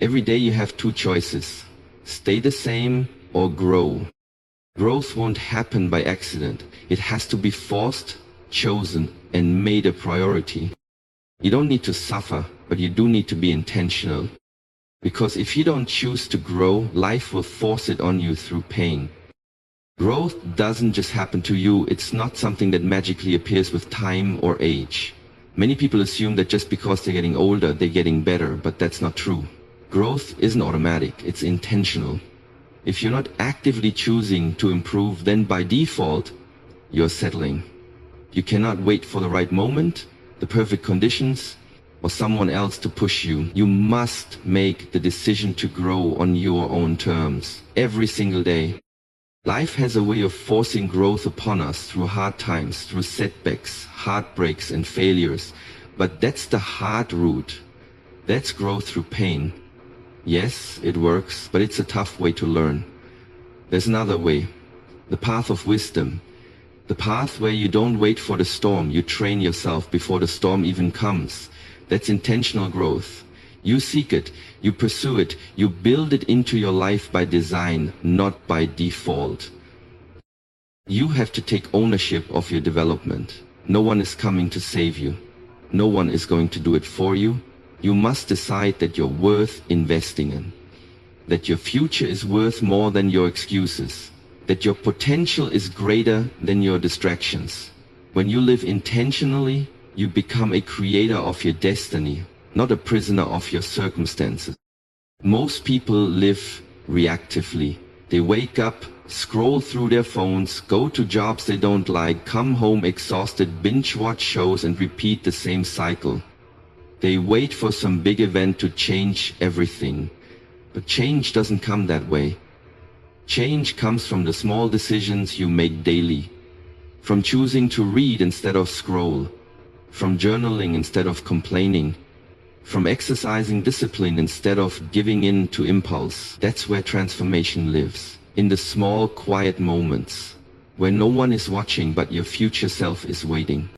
Every day you have two choices: stay the same or grow. Growth won't happen by accident. It has to be forced, chosen, and made a priority. You don't need to suffer, but you do need to be intentional. Because if you don't choose to grow, life will force it on you through pain. Growth doesn't just happen to you. It's not something that magically appears with time or age. Many people assume that just because they're getting older, they're getting better, but that's not true. Growth isn't automatic, it's intentional. If you're not actively choosing to improve, then by default, you're settling. You cannot wait for the right moment, the perfect conditions, or someone else to push you. You must make the decision to grow on your own terms, every single day. Life has a way of forcing growth upon us through hard times, through setbacks, heartbreaks, and failures. But that's the hard route. That's growth through pain. Yes, it works, but it's a tough way to learn. There's another way, the path of wisdom. The path where you don't wait for the storm, you train yourself before the storm even comes. That's intentional growth. You seek it, you pursue it, you build it into your life by design, not by default. You have to take ownership of your development. No one is coming to save you. No one is going to do it for you. You must decide that you're worth investing in, that your future is worth more than your excuses, that your potential is greater than your distractions. When you live intentionally, you become a creator of your destiny, not a prisoner of your circumstances. Most people live reactively. They wake up, scroll through their phones, go to jobs they don't like, come home exhausted, binge watch shows and repeat the same cycle. They wait for some big event to change everything. But change doesn't come that way. Change comes from the small decisions you make daily. From choosing to read instead of scroll. From journaling instead of complaining. From exercising discipline instead of giving in to impulse. That's where transformation lives. In the small, quiet moments. Where no one is watching but your future self is waiting.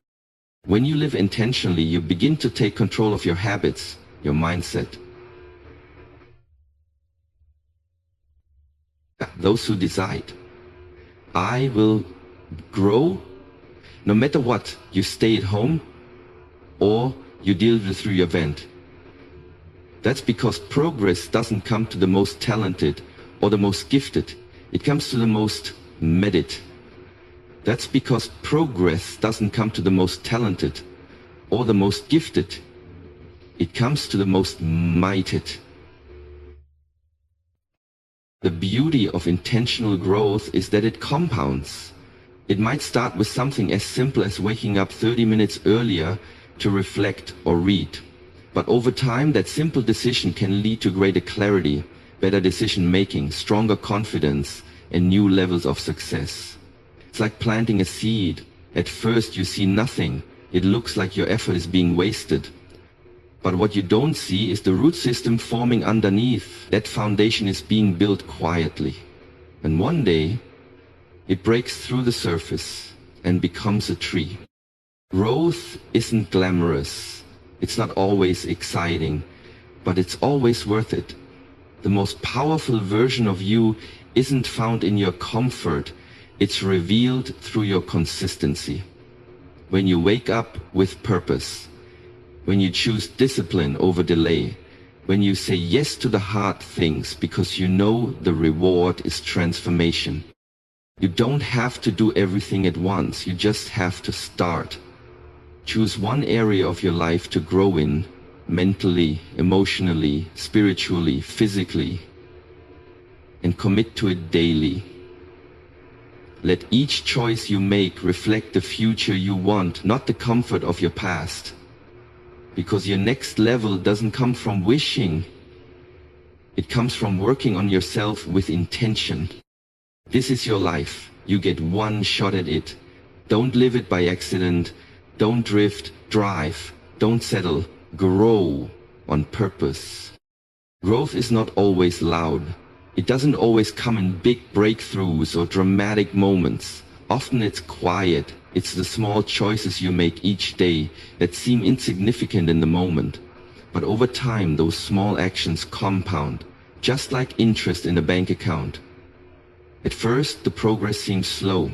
When you live intentionally, you begin to take control of your habits, your mindset. Those who decide, I will grow, no matter what, you stay at home or you deal with through your event. That's because progress doesn't come to the most talented or the most gifted. It comes to the most medit. That's because progress doesn't come to the most talented or the most gifted. It comes to the most mighted. The beauty of intentional growth is that it compounds. It might start with something as simple as waking up 30 minutes earlier to reflect or read. But over time, that simple decision can lead to greater clarity, better decision making, stronger confidence, and new levels of success. It's like planting a seed. At first you see nothing. It looks like your effort is being wasted. But what you don't see is the root system forming underneath. That foundation is being built quietly. And one day, it breaks through the surface and becomes a tree. Growth isn't glamorous. It's not always exciting, but it's always worth it. The most powerful version of you isn't found in your comfort. It's revealed through your consistency. When you wake up with purpose, when you choose discipline over delay, when you say yes to the hard things because you know the reward is transformation. You don't have to do everything at once, you just have to start. Choose one area of your life to grow in, mentally, emotionally, spiritually, physically, and commit to it daily. Let each choice you make reflect the future you want, not the comfort of your past. Because your next level doesn't come from wishing. It comes from working on yourself with intention. This is your life. You get one shot at it. Don't live it by accident. Don't drift, drive. Don't settle. Grow on purpose. Growth is not always loud. It doesn't always come in big breakthroughs or dramatic moments. Often it's quiet. It's the small choices you make each day that seem insignificant in the moment. But over time, those small actions compound, just like interest in a bank account. At first, the progress seems slow.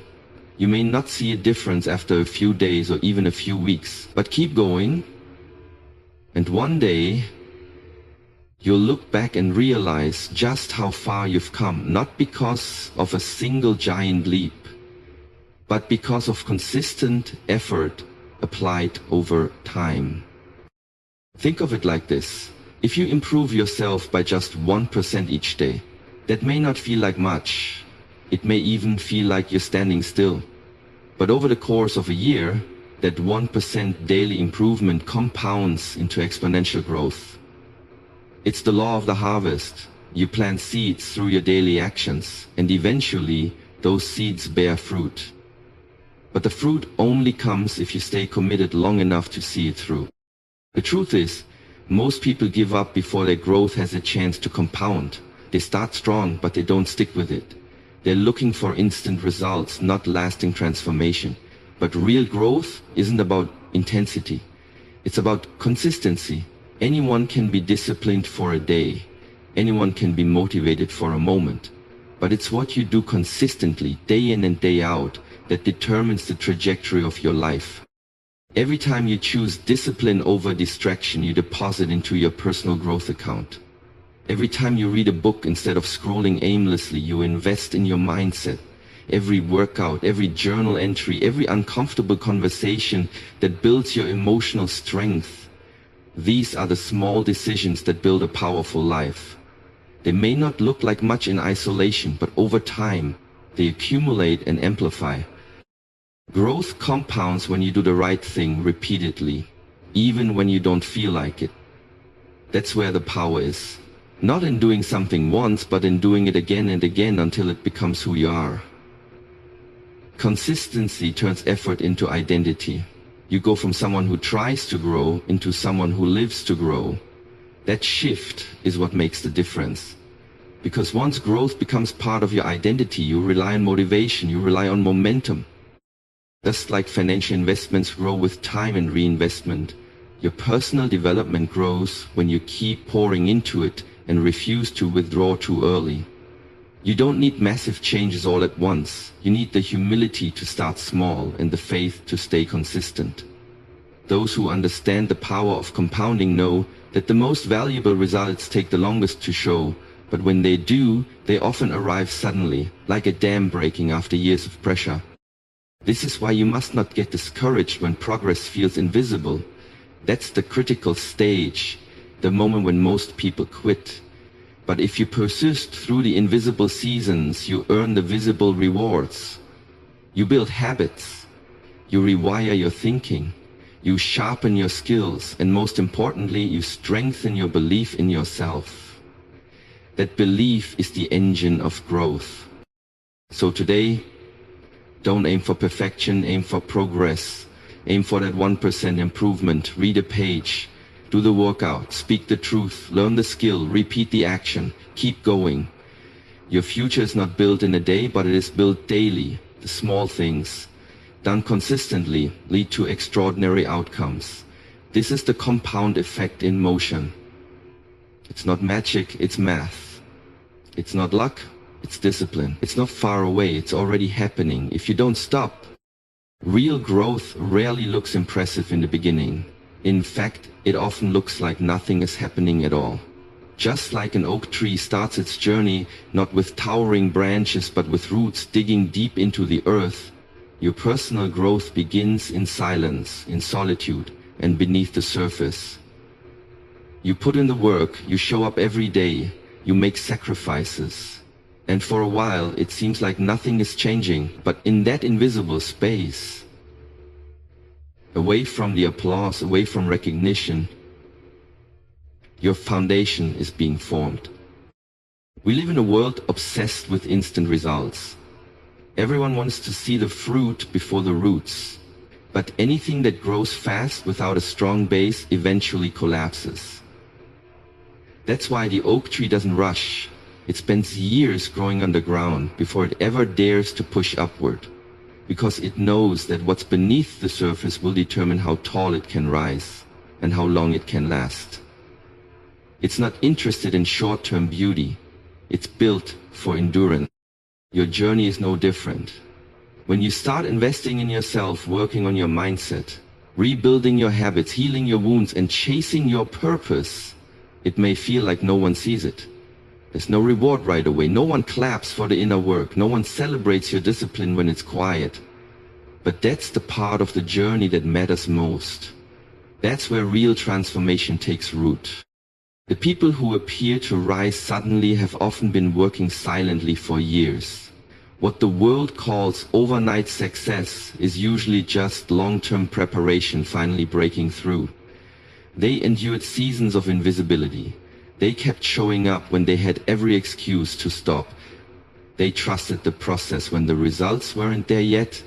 You may not see a difference after a few days or even a few weeks, but keep going, and one day, you'll look back and realize just how far you've come, not because of a single giant leap, but because of consistent effort applied over time. Think of it like this. If you improve yourself by just 1% each day, that may not feel like much. It may even feel like you're standing still. But over the course of a year, that 1% daily improvement compounds into exponential growth. It's the law of the harvest. You plant seeds through your daily actions, and eventually those seeds bear fruit. But the fruit only comes if you stay committed long enough to see it through. The truth is, most people give up before their growth has a chance to compound. They start strong, but they don't stick with it. They're looking for instant results, not lasting transformation. But real growth isn't about intensity. It's about consistency. Anyone can be disciplined for a day. Anyone can be motivated for a moment. But it's what you do consistently, day in and day out, that determines the trajectory of your life. Every time you choose discipline over distraction, you deposit into your personal growth account. Every time you read a book instead of scrolling aimlessly, you invest in your mindset. Every workout, every journal entry, every uncomfortable conversation that builds your emotional strength. These are the small decisions that build a powerful life. They may not look like much in isolation, but over time, they accumulate and amplify. Growth compounds when you do the right thing repeatedly, even when you don't feel like it. That's where the power is. Not in doing something once, but in doing it again and again until it becomes who you are. Consistency turns effort into identity. You go from someone who tries to grow into someone who lives to grow. That shift is what makes the difference. Because once growth becomes part of your identity, you rely on motivation, you rely on momentum. Just like financial investments grow with time and reinvestment, your personal development grows when you keep pouring into it and refuse to withdraw too early. You don't need massive changes all at once. You need the humility to start small and the faith to stay consistent. Those who understand the power of compounding know that the most valuable results take the longest to show, but when they do, they often arrive suddenly, like a dam breaking after years of pressure. This is why you must not get discouraged when progress feels invisible. That's the critical stage, the moment when most people quit. But if you persist through the invisible seasons, you earn the visible rewards. You build habits. You rewire your thinking. You sharpen your skills. And most importantly, you strengthen your belief in yourself. That belief is the engine of growth. So today, don't aim for perfection, aim for progress. Aim for that 1% improvement. Read a page. Do the workout. Speak the truth. Learn the skill. Repeat the action. Keep going. Your future is not built in a day, but it is built daily. The small things, done consistently, lead to extraordinary outcomes. This is the compound effect in motion. It's not magic, it's math. It's not luck, it's discipline. It's not far away, it's already happening. If you don't stop, real growth rarely looks impressive in the beginning. In fact, it often looks like nothing is happening at all. Just like an oak tree starts its journey not with towering branches but with roots digging deep into the earth, your personal growth begins in silence, in solitude, and beneath the surface. You put in the work, you show up every day, you make sacrifices. And for a while, it seems like nothing is changing, but in that invisible space, away from the applause, away from recognition, your foundation is being formed. We live in a world obsessed with instant results. Everyone wants to see the fruit before the roots. But anything that grows fast without a strong base eventually collapses. That's why the oak tree doesn't rush. It spends years growing underground before it ever dares to push upward. Because it knows that what's beneath the surface will determine how tall it can rise and how long it can last. It's not interested in short-term beauty. It's built for endurance. Your journey is no different. When you start investing in yourself, working on your mindset, rebuilding your habits, healing your wounds, and chasing your purpose, it may feel like no one sees it. There's no reward right away. No one claps for the inner work. No one celebrates your discipline when it's quiet. But that's the part of the journey that matters most. That's where real transformation takes root. The people who appear to rise suddenly have often been working silently for years. What the world calls overnight success is usually just long-term preparation finally breaking through. They endured seasons of invisibility. They kept showing up when they had every excuse to stop. They trusted the process when the results weren't there yet.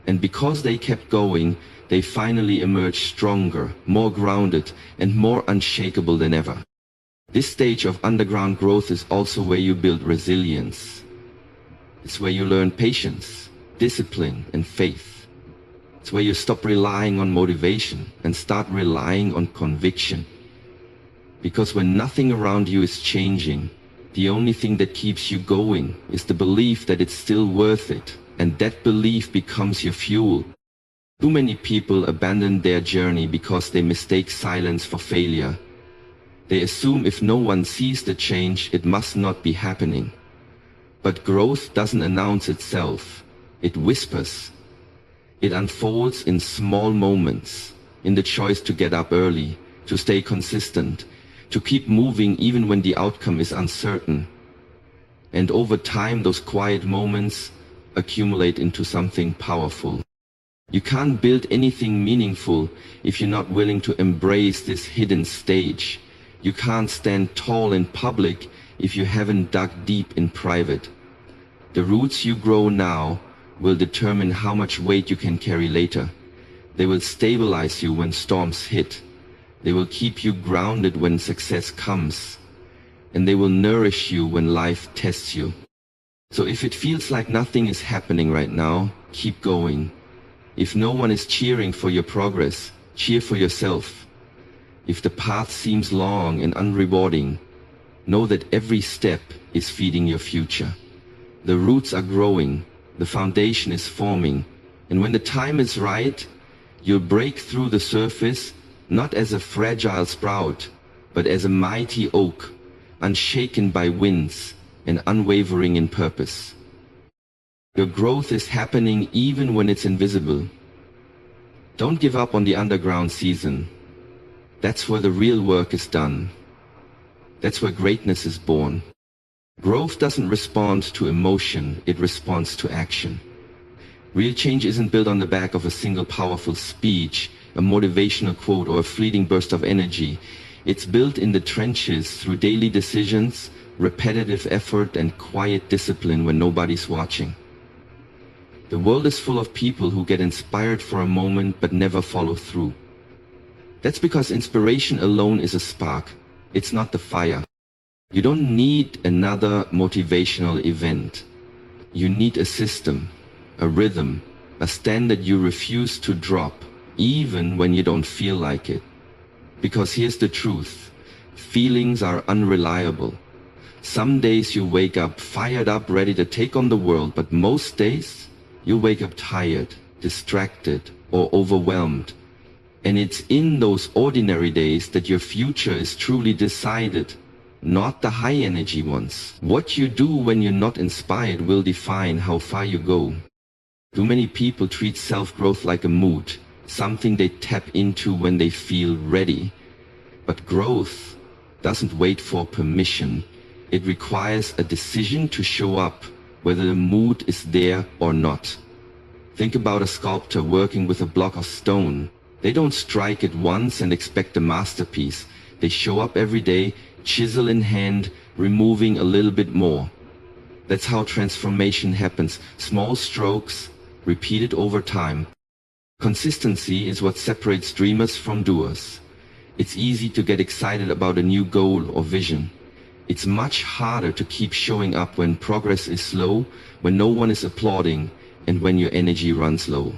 And because they kept going, they finally emerged stronger, more grounded, and more unshakable than ever. This stage of underground growth is also where you build resilience. It's where you learn patience, discipline, and faith. It's where you stop relying on motivation and start relying on conviction. Because when nothing around you is changing, the only thing that keeps you going is the belief that it's still worth it, and that belief becomes your fuel. Too many people abandon their journey because they mistake silence for failure. They assume if no one sees the change, it must not be happening. But growth doesn't announce itself. It whispers. It unfolds in small moments, in the choice to get up early, to stay consistent, to keep moving even when the outcome is uncertain. And over time, those quiet moments accumulate into something powerful. You can't build anything meaningful if you're not willing to embrace this hidden stage. You can't stand tall in public if you haven't dug deep in private. The roots you grow now will determine how much weight you can carry later. They will stabilize you when storms hit. They will keep you grounded when success comes. And they will nourish you when life tests you. So if it feels like nothing is happening right now, keep going. If no one is cheering for your progress, cheer for yourself. If the path seems long and unrewarding, know that every step is feeding your future. The roots are growing, the foundation is forming, and when the time is right, you'll break through the surface not as a fragile sprout, but as a mighty oak, unshaken by winds and unwavering in purpose. Your growth is happening even when it's invisible. Don't give up on the underground season. That's where the real work is done. That's where greatness is born. Growth doesn't respond to emotion, it responds to action. Real change isn't built on the back of a single powerful speech, a motivational quote, or a fleeting burst of energy. It's built in the trenches through daily decisions, repetitive effort, and quiet discipline when nobody's watching. The world is full of people who get inspired for a moment but never follow through. That's because inspiration alone is a spark. It's not the fire. You don't need another motivational event. You need a system, a rhythm, a standard you refuse to drop, even when you don't feel like it. Because here's the truth. Feelings are unreliable. Some days you wake up fired up, ready to take on the world, but most days you wake up tired, distracted, or overwhelmed. And it's in those ordinary days that your future is truly decided, not the high energy ones. What you do when you're not inspired will define how far you go. Too many people treat self-growth like a mood, something they tap into when they feel ready. But growth doesn't wait for permission. It requires a decision to show up, whether the mood is there or not. Think about a sculptor working with a block of stone. They don't strike it once and expect a masterpiece. They show up every day, chisel in hand, removing a little bit more. That's how transformation happens. Small strokes, repeated over time. Consistency is what separates dreamers from doers. It's easy to get excited about a new goal or vision. It's much harder to keep showing up when progress is slow, when no one is applauding, and when your energy runs low.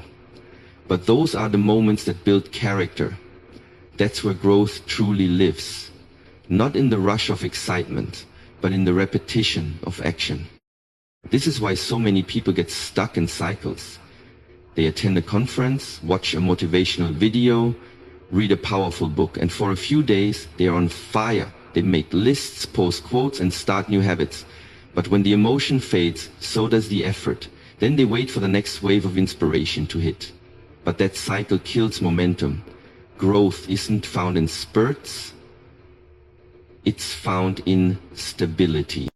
But those are the moments that build character. That's where growth truly lives. not in the rush of excitement, but in the repetition of action. This is why so many people get stuck in cycles. They attend a conference, watch a motivational video, read a powerful book, and for a few days they are on fire. They make lists, post quotes, and start new habits. But when the emotion fades, so does the effort. Then they wait for the next wave of inspiration to hit. But that cycle kills momentum. Growth isn't found in spurts, it's found in stability.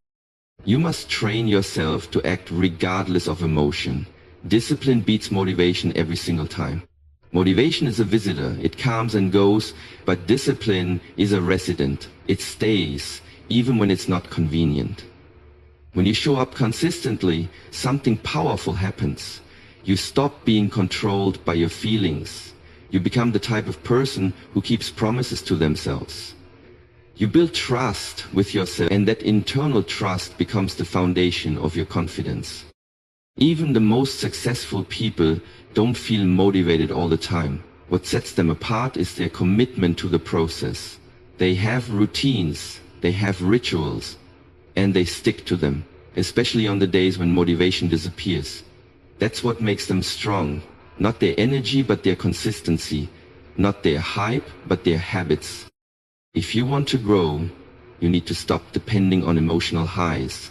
You must train yourself to act regardless of emotion. Discipline beats motivation every single time. Motivation is a visitor, it comes and goes, but discipline is a resident. It stays, even when it's not convenient. When you show up consistently, something powerful happens. You stop being controlled by your feelings. You become the type of person who keeps promises to themselves. You build trust with yourself, and that internal trust becomes the foundation of your confidence. Even the most successful people don't feel motivated all the time. What sets them apart is their commitment to the process. They have routines, they have rituals, and they stick to them, especially on the days when motivation disappears. That's what makes them strong. Not their energy, but their consistency. Not their hype, but their habits. If you want to grow, you need to stop depending on emotional highs.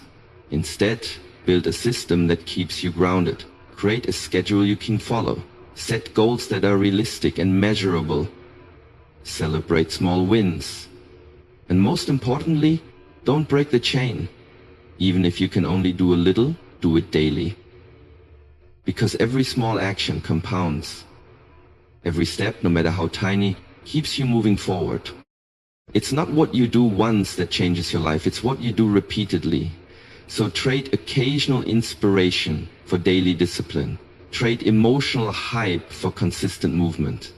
Instead, build a system that keeps you grounded. Create a schedule you can follow. Set goals that are realistic and measurable. Celebrate small wins. And most importantly, don't break the chain. Even if you can only do a little, do it daily. Because every small action compounds. Every step, no matter how tiny, keeps you moving forward. It's not what you do once that changes your life, it's what you do repeatedly. So trade occasional inspiration for daily discipline. Trade emotional hype for consistent movement.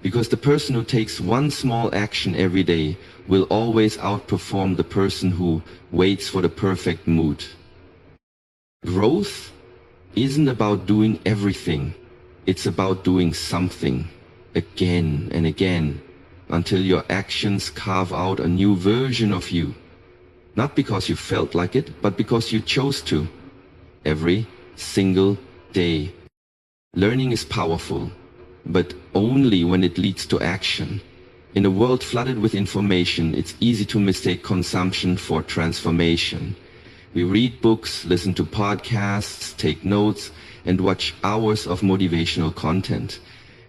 Because the person who takes one small action every day will always outperform the person who waits for the perfect mood. Growth isn't about doing everything. It's about doing something again and again until your actions carve out a new version of you. Not because you felt like it, but because you chose to. Every single day. Learning is powerful, but only when it leads to action. In a world flooded with information, it's easy to mistake consumption for transformation. We read books, listen to podcasts, take notes, and watch hours of motivational content.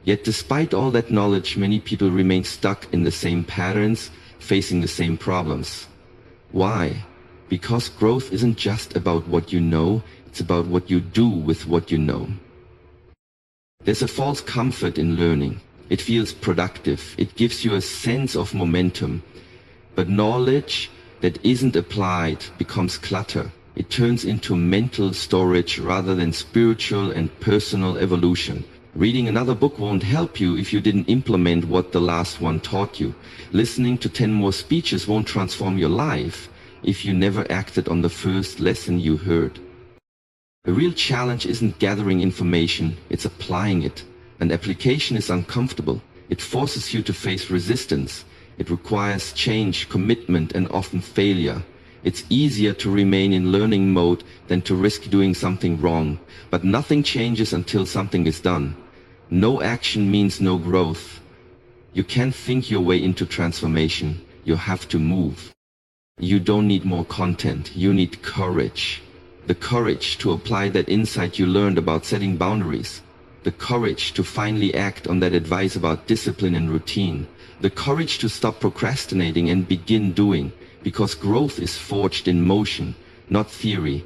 Yet despite all that knowledge, many people remain stuck in the same patterns, facing the same problems. Why? Because growth isn't just about what you know, it's about what you do with what you know. There's a false comfort in learning. It feels productive. It gives you a sense of momentum. But knowledge that isn't applied becomes clutter. It turns into mental storage rather than spiritual and personal evolution. Reading another book won't help you if you didn't implement what the last one taught you. Listening to 10 more speeches won't transform your life if you never acted on the first lesson you heard. The real challenge isn't gathering information, it's applying it. And application is uncomfortable. It forces you to face resistance. It requires change, commitment, and often failure. It's easier to remain in learning mode than to risk doing something wrong. But nothing changes until something is done. No action means no growth. You can't think your way into transformation. You have to move. You don't need more content. You need courage. The courage to apply that insight you learned about setting boundaries. The courage to finally act on that advice about discipline and routine. The courage to stop procrastinating and begin doing, because growth is forged in motion, not theory.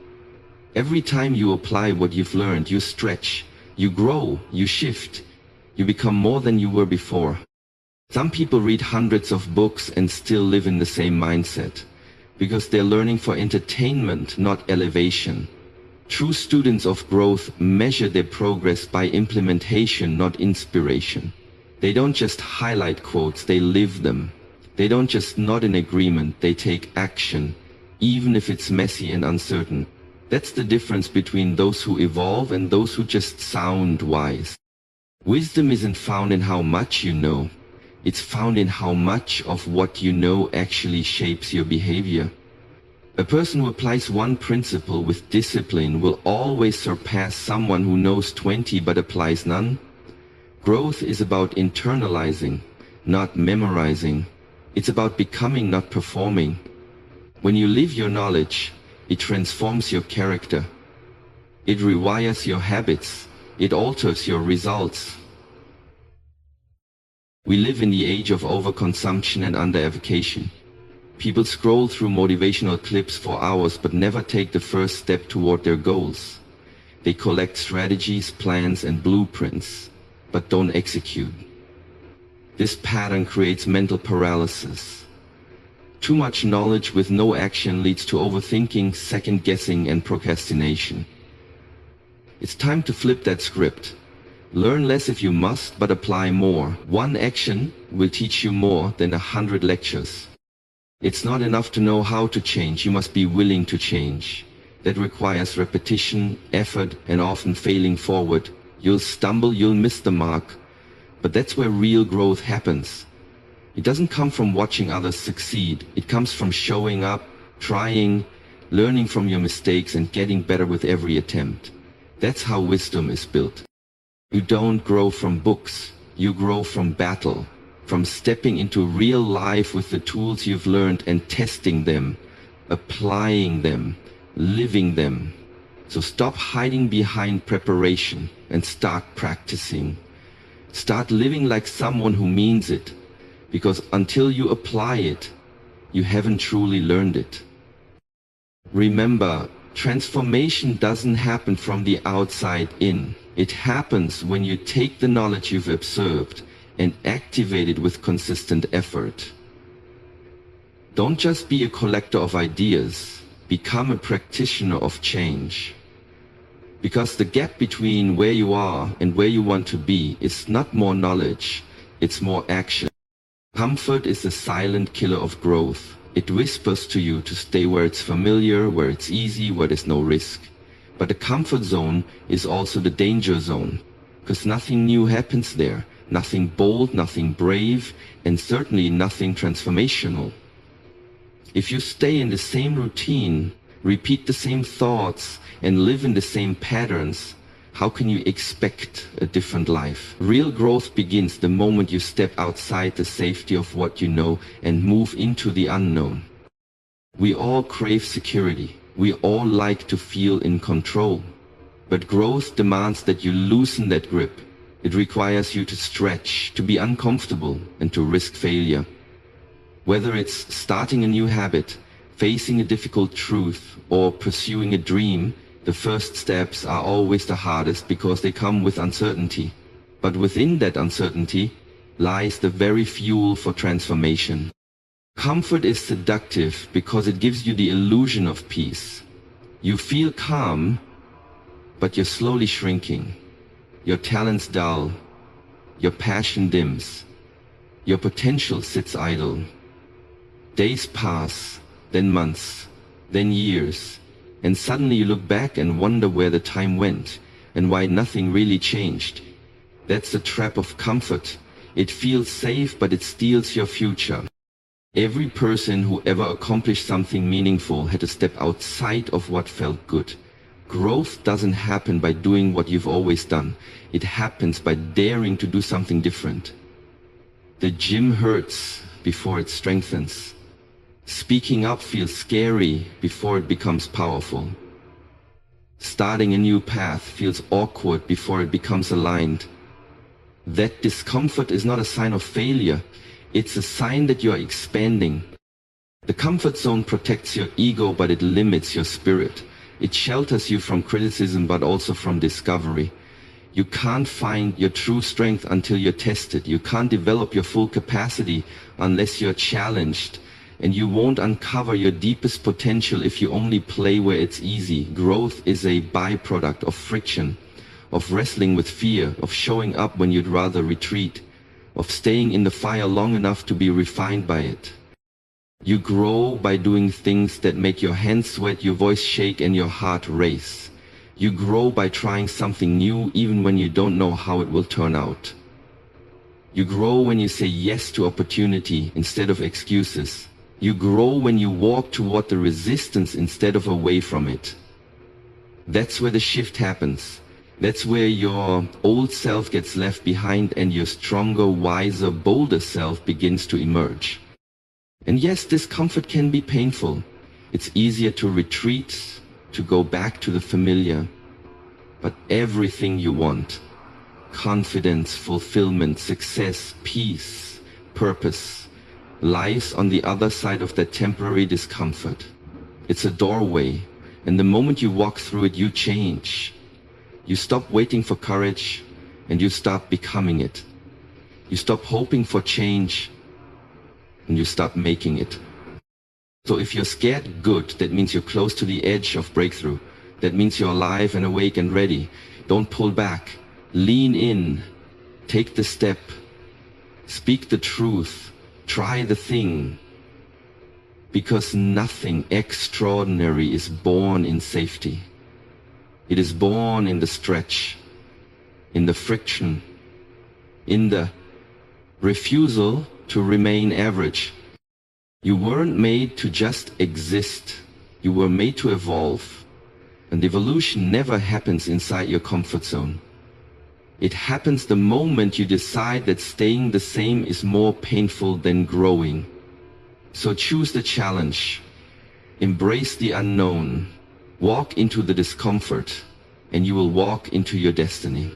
Every time you apply what you've learned, you stretch, you grow, you shift, you become more than you were before. Some people read hundreds of books and still live in the same mindset, because they're learning for entertainment, not elevation. True students of growth measure their progress by implementation, not inspiration. They don't just highlight quotes, they live them. They don't just nod in agreement, they take action, even if it's messy and uncertain. That's the difference between those who evolve and those who just sound wise. Wisdom isn't found in how much you know. It's found in how much of what you know actually shapes your behavior. A person who applies one principle with discipline will always surpass someone who knows 20 but applies none. Growth is about internalizing, not memorizing. It's about becoming, not performing. When you live your knowledge, it transforms your character. It rewires your habits. It alters your results. We live in the age of overconsumption and under-education. People scroll through motivational clips for hours but never take the first step toward their goals. They collect strategies, plans, and blueprints, but don't execute. This pattern creates mental paralysis. Too much knowledge with no action leads to overthinking, second-guessing, and procrastination. It's time to flip that script. Learn less if you must, but apply more. One action will teach you more than 100 lectures. It's not enough to know how to change, you must be willing to change. That requires repetition, effort, and often failing forward. You'll stumble, you'll miss the mark, but that's where real growth happens. It doesn't come from watching others succeed. It comes from showing up, trying, learning from your mistakes, and getting better with every attempt. That's how wisdom is built. You don't grow from books, you grow from battle, from stepping into real life with the tools you've learned and testing them, applying them, living them. So stop hiding behind preparation and start practicing. Start living like someone who means it, because until you apply it, you haven't truly learned it. Remember, transformation doesn't happen from the outside in. It happens when you take the knowledge you've observed and activate it with consistent effort. Don't just be a collector of ideas, become a practitioner of change. Because the gap between where you are and where you want to be is not more knowledge, it's more action. Comfort is the silent killer of growth. It whispers to you to stay where it's familiar, where it's easy, where there's no risk. But the comfort zone is also the danger zone, because nothing new happens there, nothing bold, nothing brave, and certainly nothing transformational. If you stay in the same routine, repeat the same thoughts, and live in the same patterns, how can you expect a different life? Real growth begins the moment you step outside the safety of what you know and move into the unknown. We all crave security. We all like to feel in control. But growth demands that you loosen that grip. It requires you to stretch, to be uncomfortable, and to risk failure. Whether it's starting a new habit, facing a difficult truth, or pursuing a dream, the first steps are always the hardest because they come with uncertainty. But within that uncertainty lies the very fuel for transformation. Comfort is seductive because it gives you the illusion of peace. You feel calm, but you're slowly shrinking. Your talents dull. Your passion dims. Your potential sits idle. Days pass, then months, then years, and suddenly you look back and wonder where the time went and why nothing really changed. That's the trap of comfort. It feels safe, but it steals your future. Every person who ever accomplished something meaningful had to step outside of what felt good. Growth doesn't happen by doing what you've always done. It happens by daring to do something different. The gym hurts before it strengthens. Speaking up feels scary before it becomes powerful. Starting a new path feels awkward before it becomes aligned. That discomfort is not a sign of failure. It's a sign that you are expanding. The comfort zone protects your ego, but it limits your spirit. It shelters you from criticism, but also from discovery. You can't find your true strength until you're tested. You can't develop your full capacity unless you're challenged. And you won't uncover your deepest potential if you only play where it's easy. Growth is a byproduct of friction, of wrestling with fear, of showing up when you'd rather retreat, of staying in the fire long enough to be refined by it. You grow by doing things that make your hands sweat, your voice shake, and your heart race. You grow by trying something new even when you don't know how it will turn out. You grow when you say yes to opportunity instead of excuses. You grow when you walk toward the resistance instead of away from it. That's where the shift happens. That's where your old self gets left behind and your stronger, wiser, bolder self begins to emerge. And yes, discomfort can be painful. It's easier to retreat, to go back to the familiar. But everything you want, confidence, fulfillment, success, peace, purpose, lies on the other side of that temporary discomfort. It's a doorway, and the moment you walk through it, you change. You stop waiting for courage, and you start becoming it. You stop hoping for change, and you start making it. So if you're scared, good. That means you're close to the edge of breakthrough. That means you're alive and awake and ready. Don't pull back. Lean in. Take the step. Speak the truth. Try the thing. Because nothing extraordinary is born in safety. It is born in the stretch, in the friction, in the refusal to remain average. You weren't made to just exist. You were made to evolve. And evolution never happens inside your comfort zone. It happens the moment you decide that staying the same is more painful than growing. So choose the challenge. Embrace the unknown. Walk into the discomfort, and you will walk into your destiny.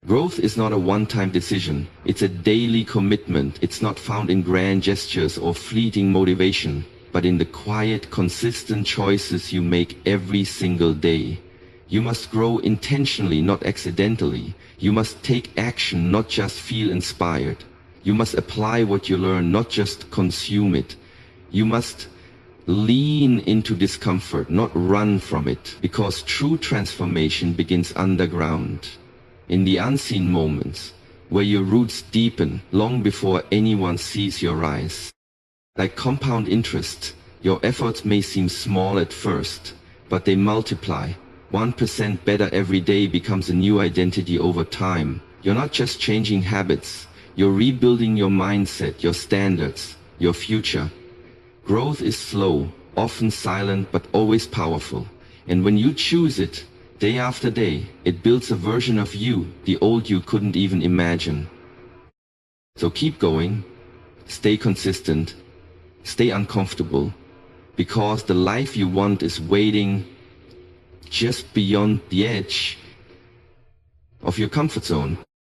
Growth is not a one-time decision. It's a daily commitment. It's not found in grand gestures or fleeting motivation, but in the quiet, consistent choices you make every single day. You must grow intentionally, not accidentally. You must take action, not just feel inspired. You must apply what you learn, not just consume it. You must lean into discomfort, not run from it, because true transformation begins underground, in the unseen moments, where your roots deepen long before anyone sees your rise. Like compound interest, your efforts may seem small at first, but they multiply. 1% better every day becomes a new identity over time. You're not just changing habits, you're rebuilding your mindset, your standards, your future. Growth is slow, often silent, but always powerful. And when you choose it, day after day, it builds a version of you, the old you couldn't even imagine. So keep going, stay consistent, stay uncomfortable, because the life you want is waiting just beyond the edge of your comfort zone.